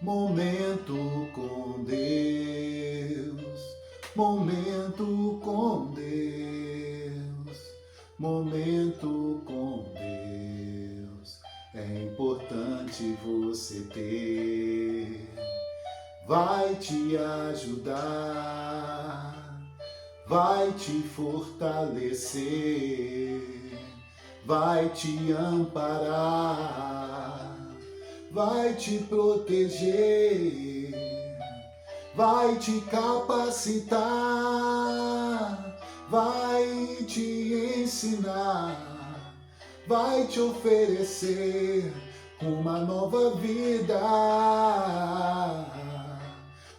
Momento com Deus, momento com Deus, momento com Deus. É importante você ter, vai te ajudar, vai te fortalecer, vai te amparar, vai te proteger, vai te capacitar, vai te ensinar, vai te oferecer uma nova vida.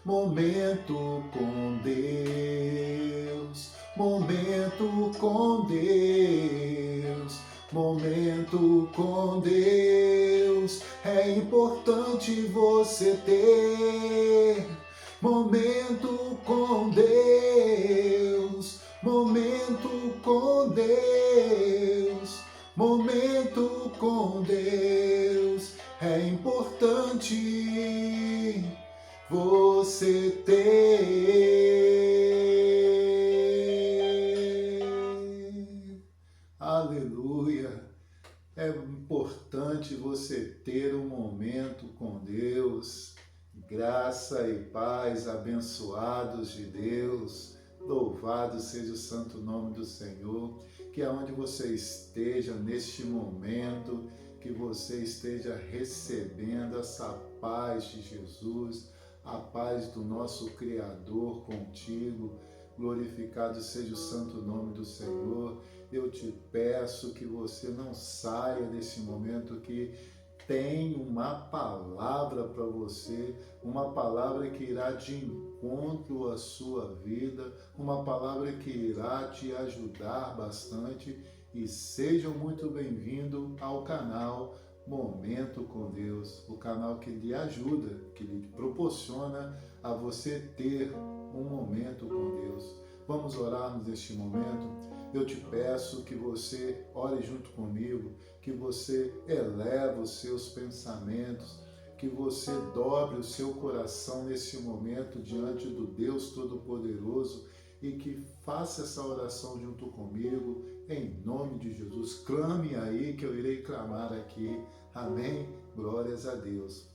Momento com Deus, momento com Deus, momento com Deus. É importante você ter momento com Deus, momento com Deus, momento com Deus. É importante você ter. Aleluia! É importante você ter um momento com Deus. Graça e paz, abençoados de Deus. Louvado seja o santo nome do Senhor. Que aonde você esteja neste momento, que você esteja recebendo essa paz de Jesus, a paz do nosso Criador contigo. Glorificado seja o santo nome do Senhor. Eu te peço que você não saia desse momento, que tem uma palavra para você, uma palavra que irá de encontro à sua vida, uma palavra que irá te ajudar bastante. E sejam muito bem-vindos ao canal Momento com Deus, o canal que lhe ajuda, que lhe proporciona a você ter um momento com Deus. Vamos orar neste momento. Eu te peço que você ore junto comigo, que você eleve os seus pensamentos, que você dobre o seu coração nesse momento diante do Deus Todo-Poderoso e que faça essa oração junto comigo, em nome de Jesus. Clame aí que eu irei clamar aqui. Amém? Glórias a Deus.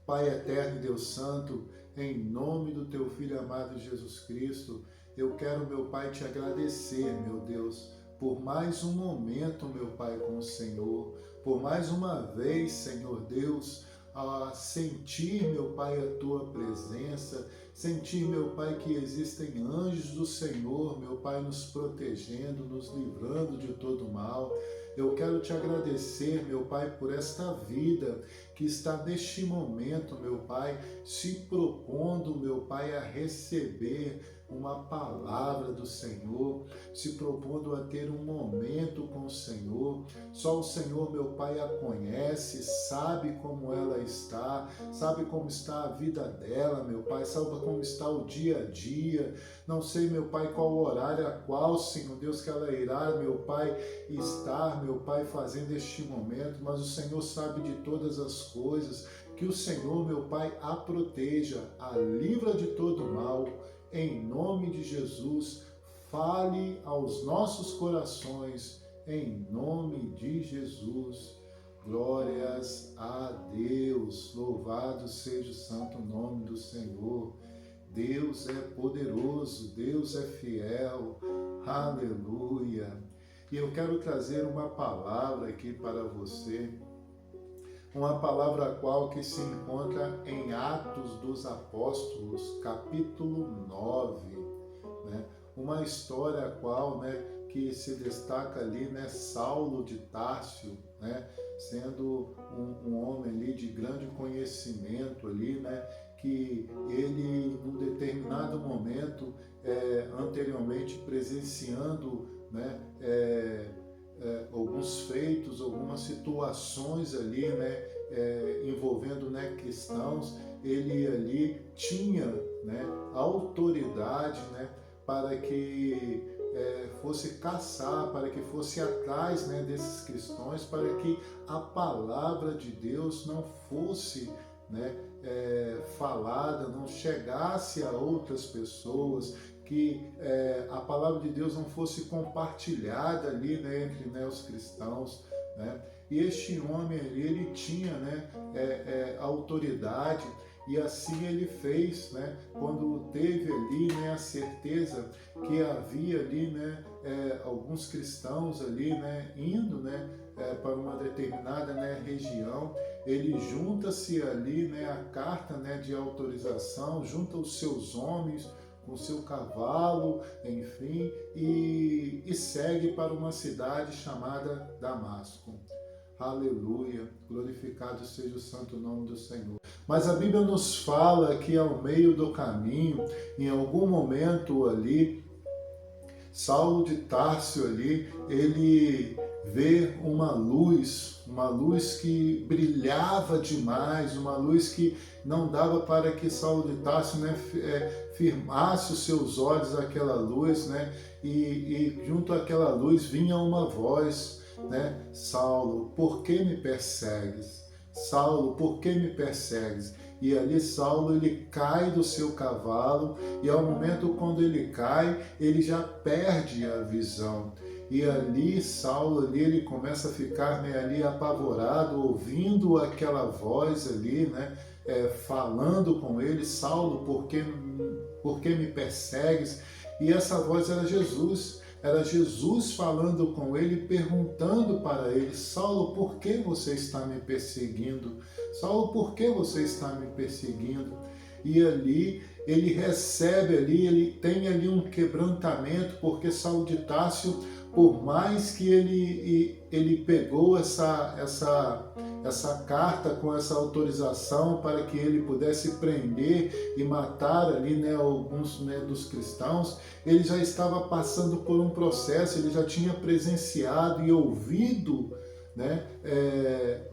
Pai eterno e Deus santo, em nome do teu Filho amado Jesus Cristo, eu quero, meu Pai, te agradecer, meu Deus, por mais um momento, meu Pai, com o Senhor, por mais uma vez, Senhor Deus, a sentir, meu Pai, a tua presença, sentir, meu Pai, que existem anjos do Senhor, meu Pai, nos protegendo, nos livrando de todo mal. Eu quero te agradecer, meu Pai, por esta vida que está neste momento, meu Pai, se propondo, meu Pai, a receber uma palavra do Senhor, se propondo a ter um momento com o Senhor. Só o Senhor, meu Pai, a conhece, sabe como ela está, sabe como está a vida dela, meu Pai, sabe como está o dia a dia. Não sei, meu Pai, qual horário, a qual, Senhor Deus, que ela irá, meu Pai, estar, meu Pai, fazendo este momento, mas o Senhor sabe de todas as coisas. Que o Senhor, meu Pai, a proteja, a livra de todo mal. Em nome de Jesus, fale aos nossos corações, em nome de Jesus. Glórias a Deus, louvado seja o santo nome do Senhor. Deus é poderoso, Deus é fiel, aleluia. E eu quero trazer uma palavra aqui para você, uma palavra qual que se encontra em Atos dos Apóstolos, capítulo 9, né? Uma história qual, né, que se destaca ali, né, Saulo de Társio, né, sendo um homem ali de grande conhecimento ali, né, que ele, num determinado momento, anteriormente presenciando, né, alguns feitos, algumas situações ali, né, envolvendo, né, cristãos, ele ali tinha, né, autoridade, né, para que fosse caçar, para que fosse atrás, né, desses cristãos, para que a palavra de Deus não fosse né, falada, não chegasse a outras pessoas, que a palavra de Deus não fosse compartilhada ali, né, entre, né, os cristãos, né? E este homem ali, ele tinha, né, autoridade, e assim ele fez, né, quando teve ali, né, a certeza que havia ali, né, alguns cristãos ali, né, indo, né, para uma determinada, né, região. Ele junta-se ali, né, a carta, né, de autorização, junta os seus homens com seu cavalo, enfim, e segue para uma cidade chamada Damasco. Aleluia, glorificado seja o santo nome do Senhor. Mas a Bíblia nos fala que ao meio do caminho, em algum momento ali, Saulo de Tarso ali, ele vê uma luz que brilhava demais, uma luz que não dava para que Saulo de Tarso, né, firmasse os seus olhos àquela luz, né, e junto àquela luz vinha uma voz, né, Saulo, por que me persegues? Saulo, por que me persegues? E ali Saulo, ele cai do seu cavalo, e ao momento quando ele cai, ele já perde a visão. E ali Saulo, ali, ele começa a ficar, né, ali apavorado, ouvindo aquela voz ali, né, falando com ele, Saulo, por que me persegues? E essa voz era Jesus falando com ele, perguntando para ele, Saulo, por que você está me perseguindo? Saulo, por que você está me perseguindo? E ali ele recebe ali, ele tem ali um quebrantamento, porque Saulo de Tarso, por mais que ele pegou essa carta com essa autorização para que ele pudesse prender e matar ali, né, alguns, né, dos cristãos, ele já estava passando por um processo, ele já tinha presenciado e ouvido, né,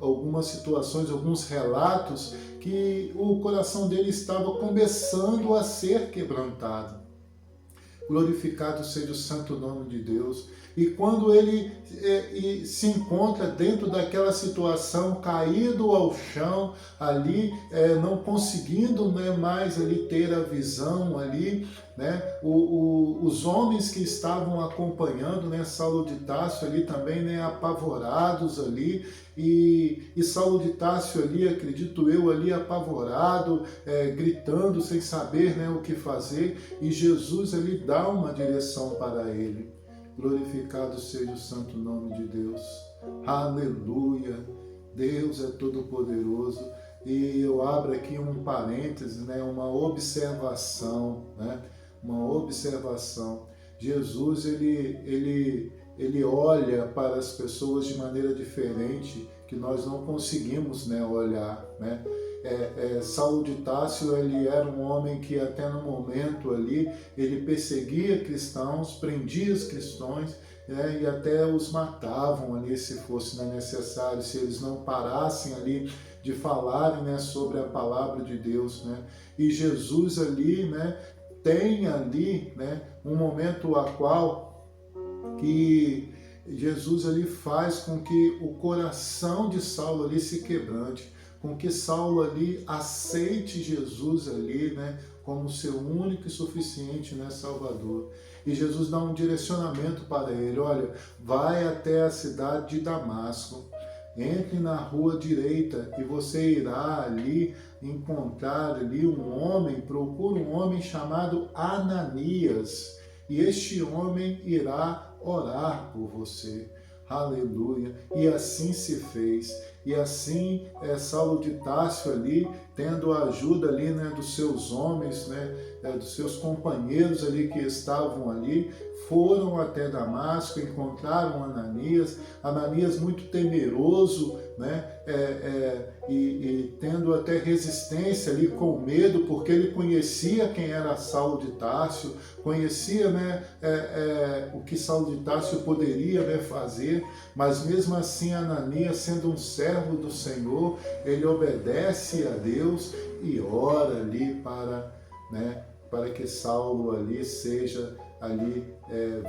algumas situações, alguns relatos que o coração dele estava começando a ser quebrantado. Glorificado seja o santo nome de Deus. E quando ele se encontra dentro daquela situação, caído ao chão, ali, não conseguindo, né, mais ali ter a visão ali, né, os homens que estavam acompanhando, né, Saulo de Tarso ali também, né, apavorados ali, e Saulo de Tarso ali, acredito eu, ali apavorado, gritando sem saber, né, o que fazer, e Jesus ali dá uma direção para ele. Glorificado seja o santo nome de Deus. Aleluia. Deus é todo-poderoso. E eu abro aqui um parêntese, né, uma observação, né, uma observação. Jesus, ele olha para as pessoas de maneira diferente, que nós não conseguimos, né, olhar, né? Saulo de Tarso, ele era um homem que até no momento ali, ele perseguia cristãos, prendia os cristãos, né, e até os matavam ali se fosse, né, necessário, se eles não parassem ali de falarem, né, sobre a palavra de Deus, né? E Jesus ali, né, tem ali, né, um momento a qual que Jesus ali faz com que o coração de Saulo ali se quebrante, com que Saulo ali aceite Jesus ali, né, como seu único e suficiente, né, Salvador. E Jesus dá um direcionamento para ele, olha, vai até a cidade de Damasco, entre na rua direita e você irá ali encontrar ali um homem, procura um homem chamado Ananias, e este homem irá orar por você. Aleluia. E assim se fez. E assim Saulo de Tarso ali, tendo a ajuda ali, né, dos seus homens, né, dos seus companheiros ali que estavam ali, foram até Damasco, encontraram Ananias muito temeroso, né, e tendo até resistência ali, com medo, porque ele conhecia quem era Saulo de Tarso, conhecia, né, o que Saulo de Tarso poderia, né, fazer, mas mesmo assim Ananias, sendo um servo do Senhor, ele obedece a Deus e ora ali para que Saulo ali seja ali,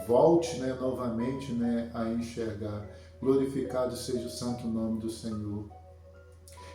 volte, né, novamente, né, a enxergar. Glorificado seja o santo nome do Senhor.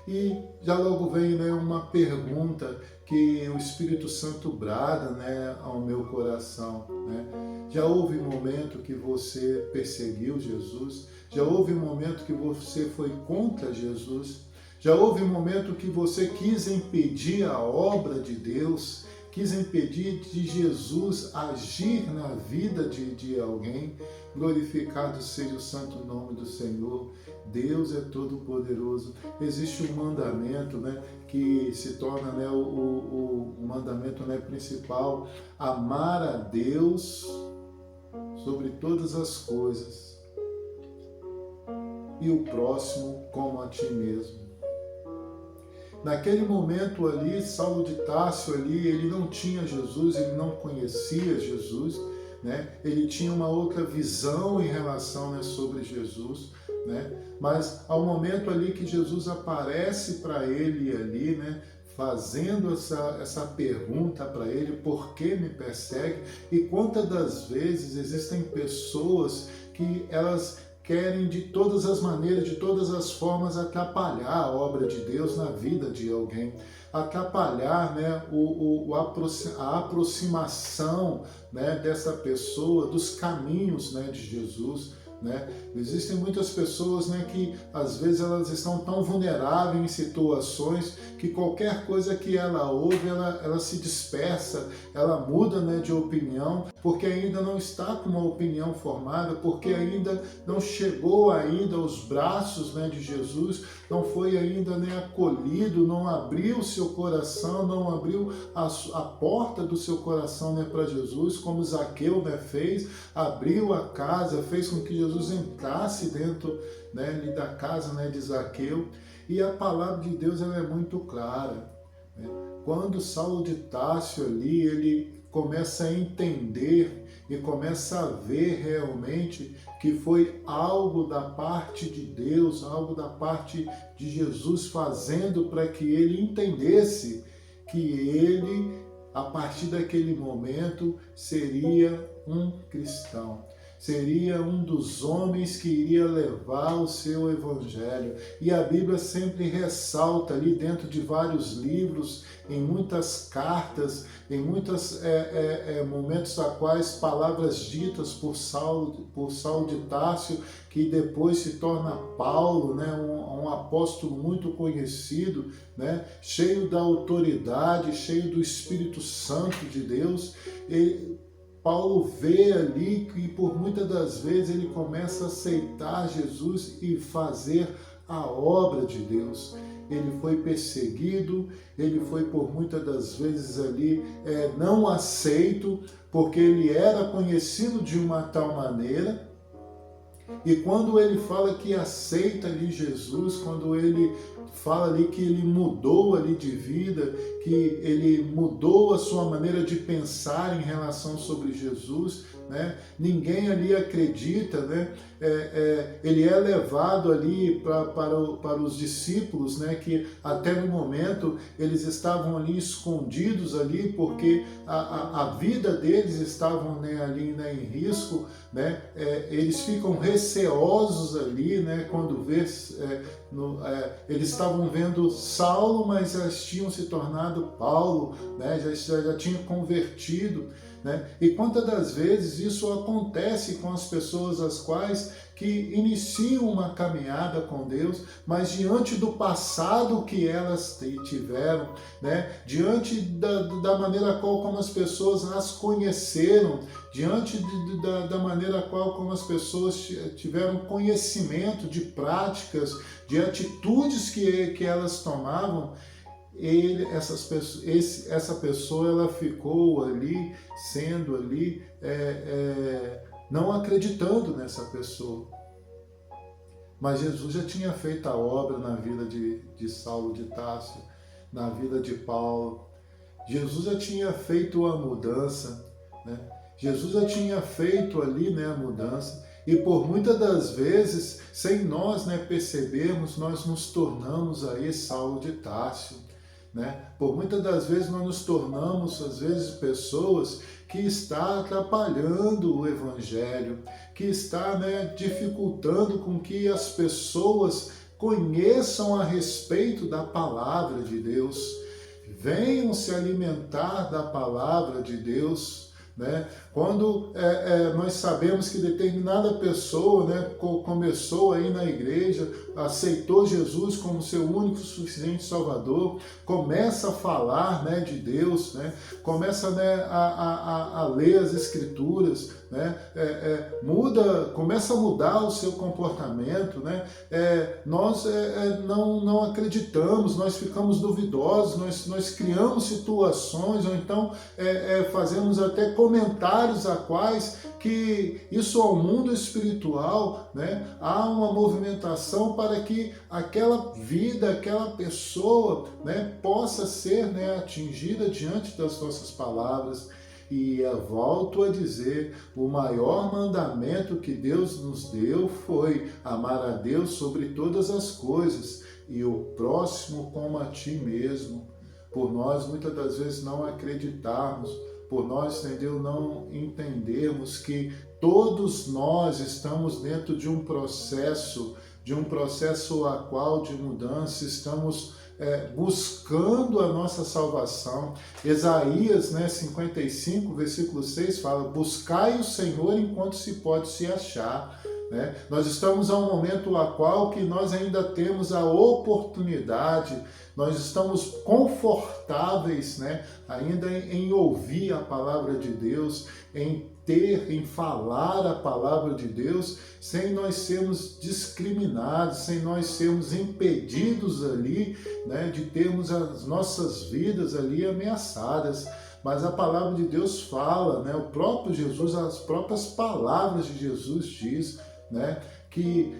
E já logo vem, né, uma pergunta que o Espírito Santo brada, né, ao meu coração, né? Já houve um momento que você perseguiu Jesus? Já houve um momento que você foi contra Jesus? Já houve um momento que você quis impedir a obra de Deus, quis impedir de Jesus agir na vida de alguém? Glorificado seja o santo nome do Senhor. Deus é todo-poderoso. Existe um mandamento, né, que se torna, né, o mandamento, né, principal: amar a Deus sobre todas as coisas e o próximo como a ti mesmo. Naquele momento ali, Saulo de Tarso ali, ele não tinha Jesus, ele não conhecia Jesus, né? Ele tinha uma outra visão em relação, né, sobre Jesus, né? Mas ao momento ali que Jesus aparece para ele ali, né, fazendo essa pergunta para ele: por que me persegue? E quantas das vezes existem pessoas que elas querem de todas as maneiras, de todas as formas, atrapalhar a obra de Deus na vida de alguém, atrapalhar, né, a aproximação, né, dessa pessoa dos caminhos, né, de Jesus. Né? Existem muitas pessoas, né, que às vezes elas estão tão vulneráveis em situações que qualquer coisa que ela ouve, ela se dispersa, ela muda, né, de opinião, porque ainda não está com uma opinião formada, porque ainda não chegou ainda aos braços, né, de Jesus, não foi ainda, né, acolhido, não abriu o seu coração, não abriu a porta do seu coração, né, para Jesus, como Zaqueu, né, fez, abriu a casa, fez com que Jesus entrasse dentro, né, da casa, né, de Zaqueu. E a palavra de Deus, ela é muito clara, né? Quando Saulo de Tarso ali, ele começa a entender e começa a ver realmente que foi algo da parte de Deus, algo da parte de Jesus fazendo para que ele entendesse que ele, a partir daquele momento, seria um cristão. Seria um dos homens que iria levar o seu evangelho. E a Bíblia sempre ressalta ali dentro de vários livros, em muitas cartas, em muitos momentos a quais palavras ditas por Saulo de Tarso, que depois se torna Paulo, né, um apóstolo muito conhecido, né, cheio da autoridade, cheio do Espírito Santo de Deus. Paulo vê ali que por muitas das vezes ele começa a aceitar Jesus e fazer a obra de Deus. Ele foi perseguido, ele foi por muitas das vezes ali não aceito, porque ele era conhecido de uma tal maneira. E quando ele fala que aceita ali Jesus, quando ele fala ali que ele mudou ali de vida, que ele mudou a sua maneira de pensar em relação sobre Jesus, né? Ninguém ali acredita, né? Ele é levado ali para os discípulos, né? Que até no momento eles estavam ali escondidos ali, porque a vida deles estavam, né, ali, né, em risco, né? Eles ficam receosos ali, né? Quando eles estavam vendo Saulo, mas já tinham se tornado Paulo, né? já tinham convertido, né? E quantas das vezes isso acontece com as pessoas as quais que iniciam uma caminhada com Deus, mas diante do passado que elas tiveram, né? Diante da maneira como as pessoas as conheceram, diante da maneira como as pessoas tiveram conhecimento de práticas, de atitudes que elas tomavam, essa pessoa ela ficou ali, sendo ali, não acreditando nessa pessoa. Mas Jesus já tinha feito a obra na vida de Saulo de Tarso, na vida de Paulo. Jesus já tinha feito a mudança, né? Jesus já tinha feito ali, né, a mudança. E por muitas das vezes, sem nós, né, percebermos, nós nos tornamos aí Saulo de Tarso. Né? Por muitas das vezes nós nos tornamos, às vezes, pessoas que está atrapalhando o Evangelho, que está, né, dificultando com que as pessoas conheçam a respeito da palavra de Deus, venham se alimentar da palavra de Deus, né? Quando nós sabemos que determinada pessoa, né, começou aí na igreja, aceitou Jesus como seu único suficiente Salvador, começa a falar, né, de Deus, né, começa, né, a ler as Escrituras, né, começa a mudar o seu comportamento, né, nós não acreditamos, nós ficamos duvidosos, nós criamos situações, ou então fazemos até comentários a quais que isso ao mundo espiritual, né, há uma movimentação para que aquela vida, aquela pessoa, né, possa ser, né, atingida diante das nossas palavras. E eu volto a dizer, o maior mandamento que Deus nos deu foi amar a Deus sobre todas as coisas e o próximo como a ti mesmo. Por nós muitas das vezes não acreditarmos, por nós, entendeu, não entendermos que todos nós estamos dentro de um processo a qual de mudança estamos buscando a nossa salvação. Isaías, né, 55, versículo 6 fala: buscai o Senhor enquanto se pode se achar. Né? Nós estamos a um momento a qual que nós ainda temos a oportunidade, nós estamos confortáveis, né, ainda em ouvir a palavra de Deus, em falar a palavra de Deus, sem nós sermos discriminados, sem nós sermos impedidos ali, né, de termos as nossas vidas ali ameaçadas. Mas a palavra de Deus fala, né, o próprio Jesus, as próprias palavras de Jesus diz, né, que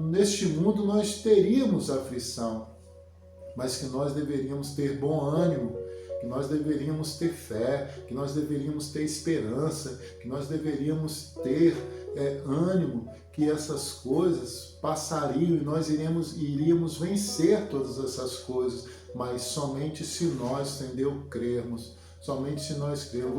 neste mundo nós teríamos aflição, mas que nós deveríamos ter bom ânimo, que nós deveríamos ter fé, que nós deveríamos ter esperança, que nós deveríamos ter ânimo, que essas coisas passariam e nós iríamos vencer todas essas coisas, mas somente se nós, entendeu, crermos. Somente se nós crermos.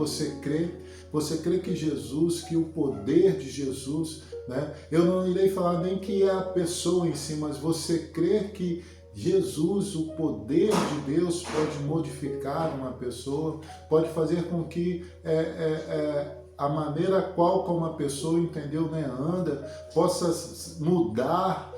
Você crê que Jesus, que o poder de Jesus, né? Eu não irei falar nem que é a pessoa em si, mas você crê que Jesus, o poder de Deus, pode modificar uma pessoa, pode fazer com que a maneira qual como a pessoa, entendeu, né, anda, possa mudar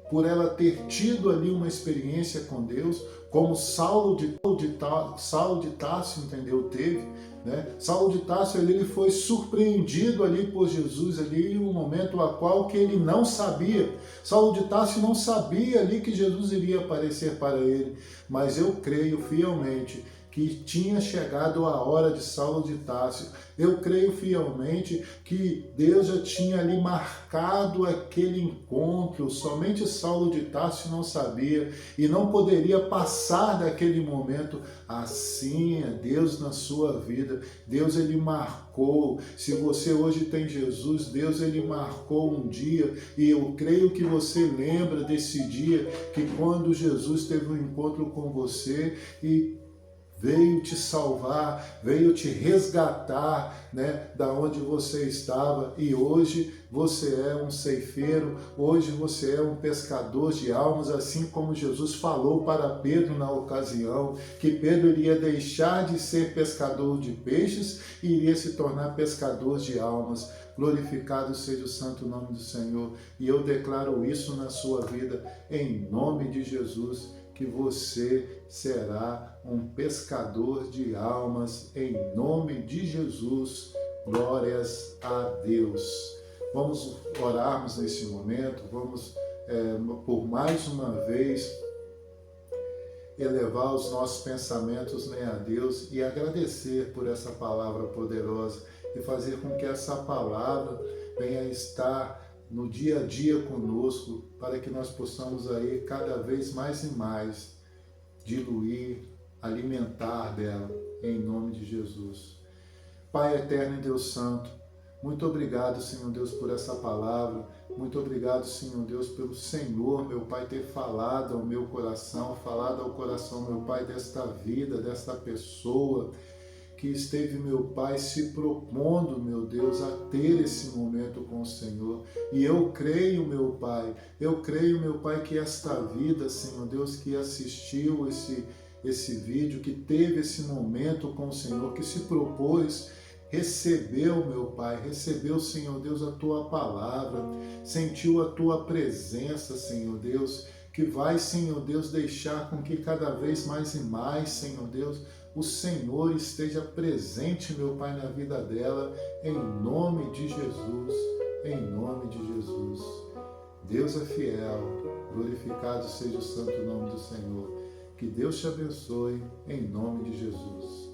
por ela ter tido ali uma experiência com Deus, como Saulo de Tarso, entendeu, teve, né? Saulo de Tarso, ele foi surpreendido ali por Jesus, ali em um momento a qual que ele não sabia. Saulo de Tarso não sabia ali que Jesus iria aparecer para ele, mas eu creio fielmente que tinha chegado a hora de Saulo de Tarso. Eu creio fielmente que Deus já tinha ali marcado aquele encontro, somente Saulo de Tarso não sabia e não poderia passar daquele momento. Assim é Deus na sua vida. Deus, ele marcou. Se você hoje tem Jesus, Deus, ele marcou um dia, e eu creio que você lembra desse dia, que quando Jesus teve um encontro com você e veio te salvar, veio te resgatar, né, da onde você estava, e hoje você é um ceifeiro, hoje você é um pescador de almas, assim como Jesus falou para Pedro na ocasião, que Pedro iria deixar de ser pescador de peixes e iria se tornar pescador de almas. Glorificado seja o santo nome do Senhor, e eu declaro isso na sua vida, em nome de Jesus, que você será um pescador de almas, em nome de Jesus. Glórias a Deus. Vamos orarmos nesse momento, vamos por mais uma vez elevar os nossos pensamentos, né, a Deus, e agradecer por essa palavra poderosa e fazer com que essa palavra venha estar no dia a dia conosco, para que nós possamos aí cada vez mais e mais diluir, alimentar dela, em nome de Jesus. Pai eterno e Deus santo, muito obrigado, Senhor Deus, por essa palavra. Muito obrigado, Senhor Deus, pelo Senhor, meu Pai, ter falado ao meu coração, falado ao coração, meu Pai, desta vida, desta pessoa que esteve, meu Pai, se propondo, meu Deus, a ter esse momento com o Senhor. E eu creio, meu Pai, que esta vida, Senhor Deus, que assistiu esse vídeo, que teve esse momento com o Senhor, que se propôs, recebeu, meu Pai, recebeu, Senhor Deus, a Tua palavra, sentiu a Tua presença, Senhor Deus, que vai, Senhor Deus, deixar com que cada vez mais e mais, Senhor Deus, o Senhor esteja presente, meu Pai, na vida dela, em nome de Jesus, em nome de Jesus. Deus é fiel, glorificado seja o santo nome do Senhor. Que Deus te abençoe, em nome de Jesus.